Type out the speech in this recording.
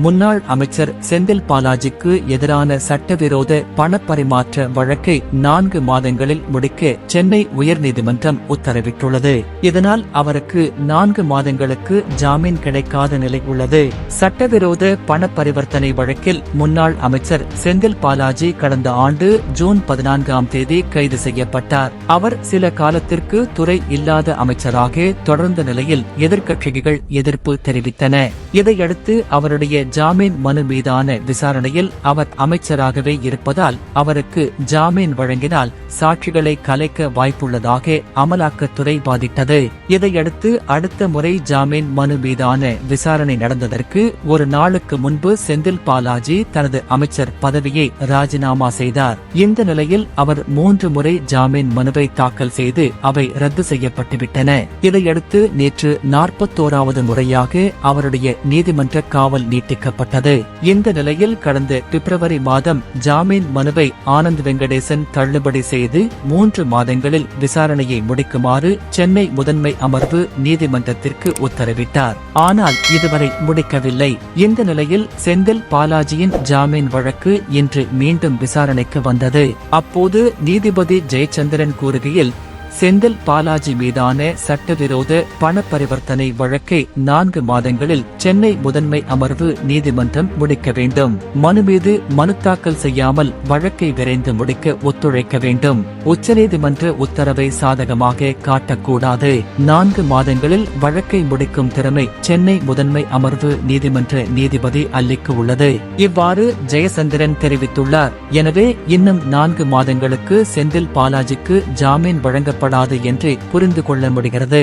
முன்னாள் அமைச்சர் செந்தில் பாலாஜிக்கு எதிரான சட்டவிரோத பணப்பரிமாற்ற வழக்கை 4 மாதங்களில் முடிக்க சென்னை உயர்நீதிமன்றம் உத்தரவிட்டுள்ளது. இதனால் அவருக்கு 4 மாதங்களுக்கு ஜாமீன் கிடைக்காத நிலை உள்ளது. சட்டவிரோத பண பரிவர்த்தனை வழக்கில் முன்னாள் அமைச்சர் செந்தில் பாலாஜி கடந்த ஆண்டு ஜூன் 14ஆம் தேதி கைது செய்யப்பட்டார். அவர் சில காலத்திற்கு துறை இல்லாத அமைச்சராக தொடர்ந்த நிலையில் எதிர்க்கட்சிகள் எதிர்ப்பு தெரிவித்தன. இதையடுத்து அவருடைய ஜாமீன் மனு மீதான விசாரணையில் அவர் அமைச்சராகவே இருப்பதால் அவருக்கு ஜாமீன் வழங்கினால் சாட்சிகளை கலைக்க வாய்ப்புள்ளதாக அமலாக்கத்துறை வாதிட்டது. இதையடுத்து அடுத்த முறை ஜாமீன் மனு மீதான விசாரணை நடந்ததற்கு ஒரு நாளுக்கு முன்பு செந்தில் பாலாஜி தனது அமைச்சர் பதவியை ராஜினாமா செய்தார். இந்த நிலையில் அவர் 3 முறை ஜாமீன் மனுவை தாக்கல் செய்து அவை ரத்து செய்யப்பட்டுவிட்டன. இதையடுத்து நேற்று 41வது முறையாக அவருடைய நீதிமன்ற காவல் நீட்டிக்கப்பட்டது. இந்த நிலையில் கடந்த பிப்ரவரி மாதம் ஜாமீன் மனுவை ஆனந்த் வெங்கடேசன் தள்ளுபடி செய்து 3 மாதங்களில் விசாரணையை முடிக்குமாறு சென்னை முதன்மை அமர்வு நீதிமன்றத்திற்கு உத்தரவிட்டார். ஆனால் இதுவரை முடிக்கவில்லை. இந்த நிலையில் செந்தில் பாலாஜியின் ஜாமீன் வழக்கு இன்று மீண்டும் விசாரணைக்கு வந்தது. அப்போது நீதிபதி ஜெயச்சந்திரன் கூறுகையில், செந்தில் பாலாஜி மீதான சட்டவிரோத பண பரிவர்த்தனை வழக்கை 4 மாதங்களில் சென்னை முதன்மை அமர்வு நீதிமன்றம் முடிக்க வேண்டும். மனு மீது மனு தாக்கல் செய்யாமல் வழக்கை விரைந்து முடிக்க ஒத்துழைக்க வேண்டும். உச்சநீதிமன்ற உத்தரவை சாதகமாக காட்டக்கூடாது. 4 மாதங்களில் வழக்கை முடிக்கும் திறமை சென்னை முதன்மை அமர்வு நீதிமன்ற நீதிபதி அல்லிக்கு உள்ளது. இவ்வாறு ஜெயச்சந்திரன் தெரிவித்துள்ளார். எனவே இன்னும் 4 மாதங்களுக்கு செந்தில் பாலாஜிக்கு ஜாமீன் வழங்கப்படாது என்று புரிந்து கொள்ள முடிகிறது.